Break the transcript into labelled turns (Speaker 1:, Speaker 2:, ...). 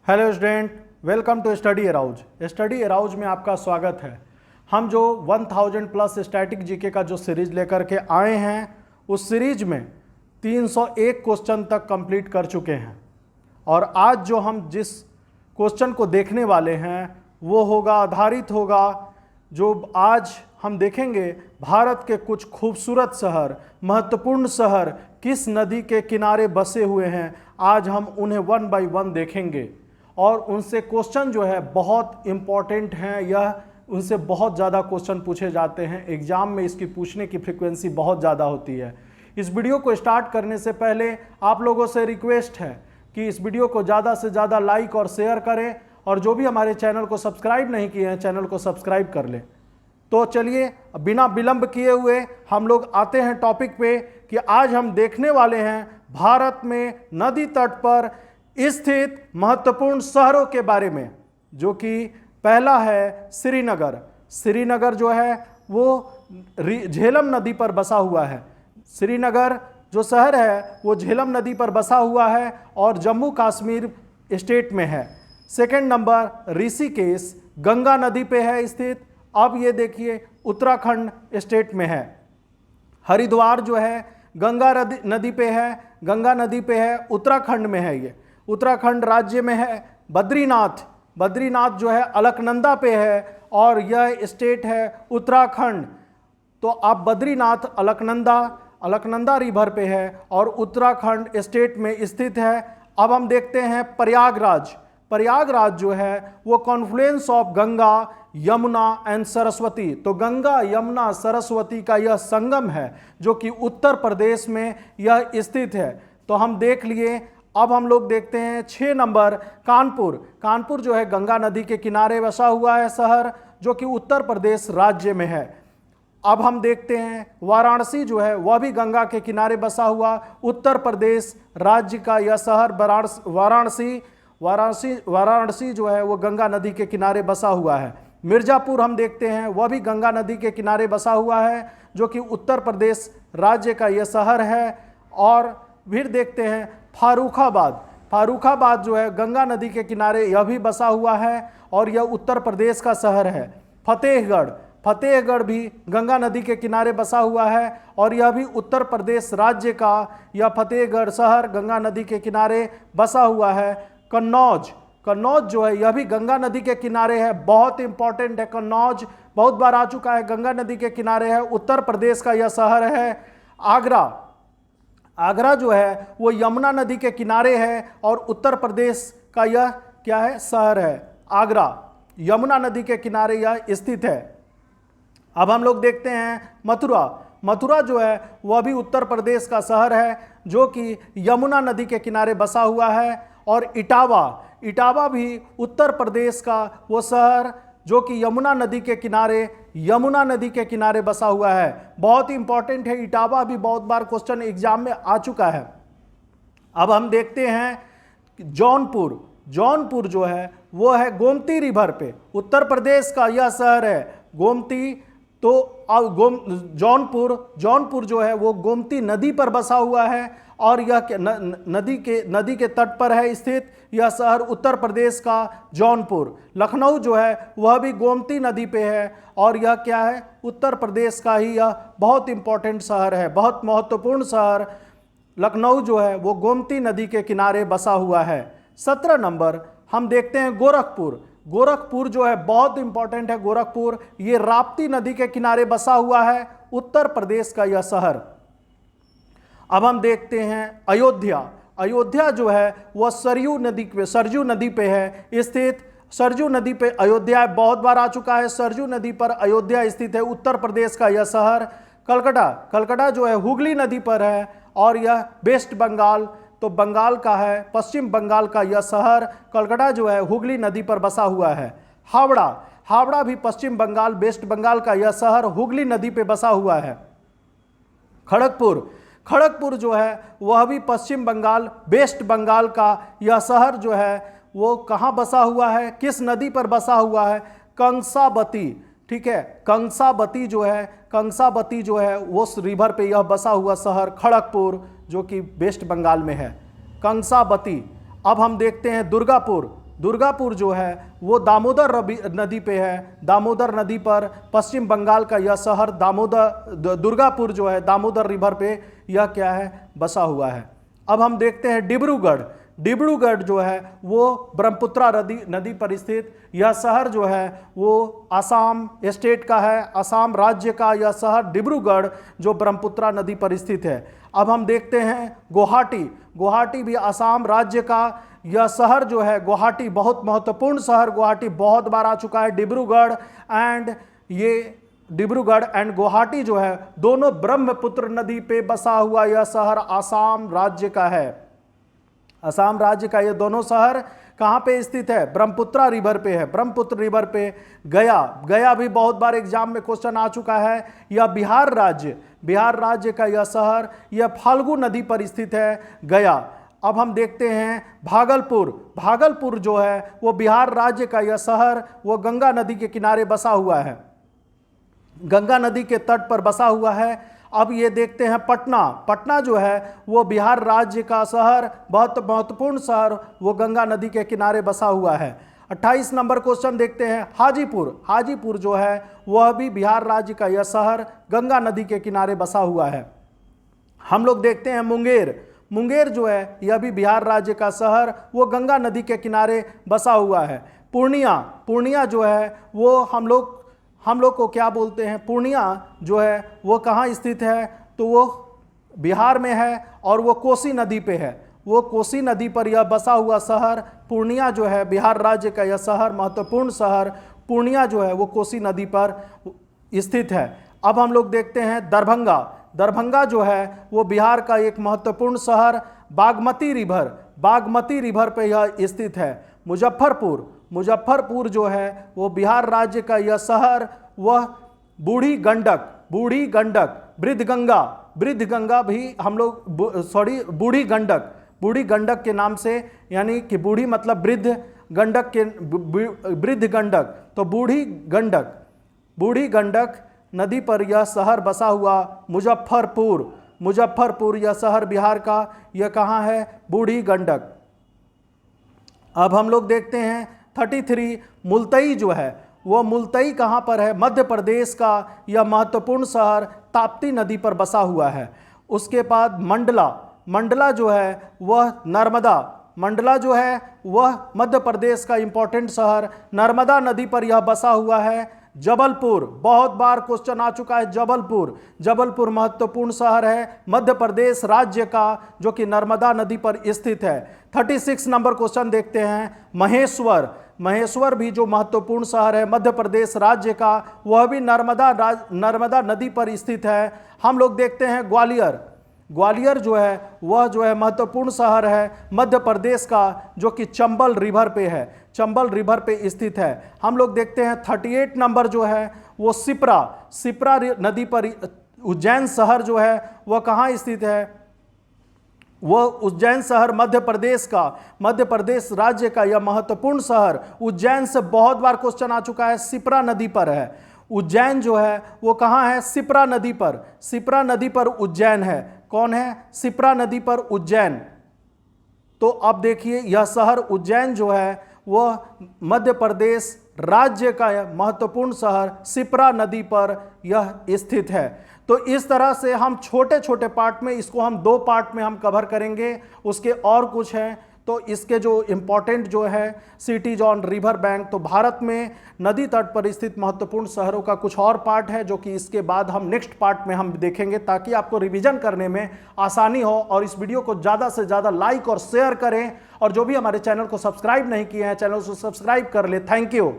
Speaker 1: Hello student, welcome to study arouse. Study arouse में आपका स्वागत है। हम जो 1000 प्लस स्टैटिक जीके का जो सीरीज लेकर के आए हैं, उस सीरीज में 301 क्वेश्चन तक कंप्लीट कर चुके हैं और आज जो हम जिस क्वेश्चन को देखने वाले हैं वो आधारित होगा जो आज हम देखेंगे भारत के कुछ खूबसूरत शहर, महत्वपूर्ण शहर किस नदी के किनारे बसे हुए हैं। आज हम उन्हें वन बाय वन देखेंगे और उनसे क्वेश्चन जो है बहुत इम्पॉर्टेंट हैं। यह उनसे बहुत ज़्यादा क्वेश्चन पूछे जाते हैं एग्ज़ाम में, इसकी पूछने की फ्रिक्वेंसी बहुत ज़्यादा होती है। इस वीडियो को स्टार्ट करने से पहले आप लोगों से रिक्वेस्ट है कि इस वीडियो को ज़्यादा से ज़्यादा लाइक और शेयर करें और जो भी हमारे चैनल को सब्सक्राइब नहीं किए हैं चैनल को सब्सक्राइब कर लें। तो चलिए बिना विलंब किए हुए हम लोग आते हैं टॉपिक पे कि आज हम देखने वाले हैं भारत में नदी तट पर स्थित महत्वपूर्ण शहरों के बारे में, जो कि पहला है श्रीनगर। श्रीनगर जो है वो झेलम नदी पर बसा हुआ है। श्रीनगर जो शहर है वो झेलम नदी पर बसा हुआ है और जम्मू कश्मीर स्टेट में है। सेकंड नंबर ऋषिकेश गंगा नदी पे है स्थित। अब ये देखिए उत्तराखंड स्टेट में है। हरिद्वार जो है गंगा नदी पे है, गंगा नदी पे है, उत्तराखंड में है, ये उत्तराखंड राज्य में है। बद्रीनाथ जो है अलकनंदा पे है और यह स्टेट है उत्तराखंड। तो आप बद्रीनाथ अलकनंदा रिवर पे है और उत्तराखंड स्टेट में स्थित है। अब हम देखते हैं प्रयागराज जो है वो Confluence of Ganga, Yamuna and Saraswati. तो गंगा, यमुना, सरस्वती का यह संगम है जो कि उत्तर प्रदेश में यह स्थित है। तो हम देख लिए। अब हम लोग देखते हैं 6 नंबर कानपुर जो है गंगा नदी के किनारे बसा हुआ है शहर, जो कि उत्तर प्रदेश राज्य में है। अब हम देखते हैं वाराणसी जो है वह भी गंगा के किनारे बसा हुआ उत्तर प्रदेश राज्य का यह शहर वाराणसी जो है वो गंगा नदी के किनारे बसा हुआ है। मिर्ज़ापुर हम देखते हैं वह भी गंगा नदी के किनारे बसा हुआ है, जो कि उत्तर प्रदेश राज्य का यह शहर है। और फिर देखते हैं फारुखाबाद जो है गंगा नदी के किनारे यह भी बसा हुआ है और यह उत्तर प्रदेश का शहर है। फतेहगढ़ भी गंगा नदी के किनारे बसा हुआ है और यह भी उत्तर प्रदेश राज्य का यह फतेहगढ़ शहर गंगा नदी के किनारे बसा हुआ है। कन्नौज जो है यह भी गंगा नदी के किनारे है, बहुत इंपॉर्टेंट है। कन्नौज बहुत बार आ चुका है, गंगा नदी के किनारे है, उत्तर प्रदेश का यह शहर है। आगरा जो है वो यमुना नदी के किनारे है और उत्तर प्रदेश का यह क्या है, शहर है। आगरा यमुना नदी के किनारे यह स्थित है। अब हम लोग देखते हैं मथुरा जो है वह भी उत्तर प्रदेश का शहर है, जो कि यमुना नदी के किनारे बसा हुआ है। और इटावा भी उत्तर प्रदेश का वो शहर जो कि यमुना नदी के किनारे बसा हुआ है। बहुत इंपॉर्टेंट है, इटावा भी बहुत बार क्वेश्चन एग्जाम में आ चुका है। अब हम देखते हैं जौनपुर जो है वो है गोमती रिवर पे, उत्तर प्रदेश का यह शहर है गोमती। तो जौनपुर जो है वो गोमती नदी पर बसा हुआ है और यह नदी के तट पर है स्थित यह शहर उत्तर प्रदेश का जौनपुर। लखनऊ जो है वह भी गोमती नदी पे है और यह क्या है, उत्तर प्रदेश का ही यह बहुत इंपॉर्टेंट शहर है, बहुत महत्वपूर्ण शहर। लखनऊ जो है वो गोमती नदी के किनारे बसा हुआ है। 17 नंबर हम देखते हैं गोरखपुर जो है बहुत इंपॉर्टेंट है। गोरखपुर ये राप्ती नदी के किनारे बसा हुआ है, उत्तर प्रदेश का यह शहर। अब हम देखते हैं अयोध्या जो है वह सरयू नदी पे है स्थित। सरयू नदी पे अयोध्या बहुत बार आ चुका है। सरयू नदी पर अयोध्या स्थित है, उत्तर प्रदेश का यह शहर। कलकत्ता जो है हुगली नदी पर है और यह वेस्ट बंगाल, तो बंगाल का है, पश्चिम बंगाल का यह शहर। कलकत्ता जो है हुगली नदी पर बसा हुआ है। हावड़ा भी पश्चिम बंगाल, वेस्ट बंगाल का यह शहर हुगली नदी पे बसा हुआ है। खड़गपुर जो है वह भी पश्चिम बंगाल, वेस्ट बंगाल का यह शहर जो है वो कहाँ बसा हुआ है, किस नदी पर बसा हुआ है, कंसाबती। ठीक है, कंसाबती जो है वो रिवर पे यह बसा हुआ शहर जो कि वेस्ट बंगाल में है, कंसाबती। अब हम देखते हैं दुर्गापुर दुर्गापुर जो है वो दामोदर नदी पे है। दामोदर नदी पर पश्चिम बंगाल का यह शहर दुर्गापुर जो है दामोदर रिवर पे यह क्या है, बसा हुआ है। अब हम देखते हैं डिब्रूगढ़। डिब्रूगढ़ जो है वो ब्रह्मपुत्रा नदी पर स्थित यह शहर जो है वो असम स्टेट का है, असम राज्य का यह शहर डिब्रूगढ़ जो ब्रह्मपुत्रा नदी पर स्थित है। अब हम देखते हैं गुवाहाटी। गुवाहाटी भी असम राज्य का यह शहर जो है, गुवाहाटी बहुत महत्वपूर्ण शहर, गुवाहाटी बहुत बार आ चुका है। डिब्रूगढ़ एंड गुवाहाटी जो है दोनों ब्रह्मपुत्र नदी पे बसा हुआ यह शहर असम राज्य का है। असम राज्य का ये दोनों शहर कहाँ पे स्थित है, ब्रह्मपुत्रा रिवर पे है। ब्रह्मपुत्र रिवर पे गया भी बहुत बार एग्जाम में क्वेश्चन आ चुका है। यह बिहार राज्य का यह शहर यह फाल्गु नदी पर स्थित है, गया। अब हम देखते हैं भागलपुर जो है वो बिहार राज्य का यह शहर वो गंगा नदी के किनारे बसा हुआ है, गंगा नदी के तट पर बसा हुआ है। अब ये देखते हैं पटना जो है वो बिहार राज्य का शहर, बहुत महत्वपूर्ण शहर, वो गंगा नदी के किनारे बसा हुआ है। 28 नंबर क्वेश्चन देखते हैं हाजीपुर जो है वह भी बिहार राज्य का यह शहर गंगा नदी के किनारे बसा हुआ है। हम लोग देखते हैं मुंगेर जो है यह भी बिहार राज्य का शहर वो गंगा नदी के किनारे बसा हुआ है। पूर्णिया जो है वो हम लोग को क्या बोलते हैं, पूर्णिया जो है वो कहाँ स्थित है, तो वो बिहार में है और वो कोसी नदी पे है। वो कोसी नदी पर यह बसा हुआ शहर पूर्णिया जो है बिहार राज्य का यह शहर, महत्वपूर्ण शहर पूर्णिया जो है वो कोसी नदी पर स्थित है। अब हम लोग देखते हैं दरभंगा जो है वो बिहार का एक महत्वपूर्ण शहर, बागमती रिवर पे यह स्थित है। मुजफ्फरपुर जो है वो बिहार राज्य का यह शहर वह बूढ़ी गंडक बृद्धगंगा भी हम लोग बूढ़ी गंडक के नाम से, यानी कि बूढ़ी मतलब वृद्ध, गंडक के वृद्ध गंडक, तो बूढ़ी गंडक नदी पर यह शहर बसा हुआ मुजफ्फरपुर यह शहर बिहार का, यह कहाँ है, बूढ़ी गंडक। अब हम लोग देखते हैं 33 मुलतई जो है वो मुलतई कहाँ पर है, मध्य प्रदेश का यह महत्वपूर्ण शहर ताप्ती नदी पर बसा हुआ है। उसके बाद मंडला जो है वह मंडला जो है वह मध्य प्रदेश का इंपॉर्टेंट शहर, नर्मदा नदी पर यह बसा हुआ है। जबलपुर, बहुत बार क्वेश्चन आ चुका है, जबलपुर महत्वपूर्ण शहर है मध्य प्रदेश राज्य का जो कि नर्मदा नदी पर स्थित है। 36 नंबर क्वेश्चन देखते हैं महेश्वर भी जो महत्वपूर्ण शहर है मध्य प्रदेश राज्य का, वह भी नर्मदा नदी पर स्थित है। हम लोग देखते हैं ग्वालियर जो है वह जो है महत्वपूर्ण शहर है मध्य प्रदेश का जो कि चंबल रिवर पे है, चंबल रिवर पे स्थित है। हम लोग देखते हैं 38 नंबर जो है वो सिप्रा नदी पर उज्जैन शहर जो है वह कहाँ स्थित है, वह उज्जैन शहर मध्य प्रदेश राज्य का यह महत्वपूर्ण शहर, उज्जैन से बहुत बार क्वेश्चन आ चुका है, सिप्रा नदी पर है। उज्जैन जो है वो कहाँ है, सिप्रा नदी पर उज्जैन है। कौन है, सिप्रा नदी पर उज्जैन। तो अब देखिए यह शहर उज्जैन जो है वह मध्य प्रदेश राज्य का महत्वपूर्ण शहर सिप्रा नदी पर यह स्थित है। तो इस तरह से हम छोटे छोटे पार्ट में, इसको हम 2 पार्ट में हम कवर करेंगे, उसके और कुछ हैं। तो इसके जो इम्पोर्टेंट जो है सिटीज ऑन रिवर बैंक, तो भारत में नदी तट पर स्थित महत्वपूर्ण शहरों का कुछ और पार्ट है जो कि इसके बाद हम नेक्स्ट पार्ट में हम देखेंगे, ताकि आपको रिवीजन करने में आसानी हो। और इस वीडियो को ज़्यादा से ज़्यादा लाइक और शेयर करें, और जो भी हमारे चैनल को सब्सक्राइब नहीं किए हैं चैनल को सब्सक्राइब कर ले। Thank you.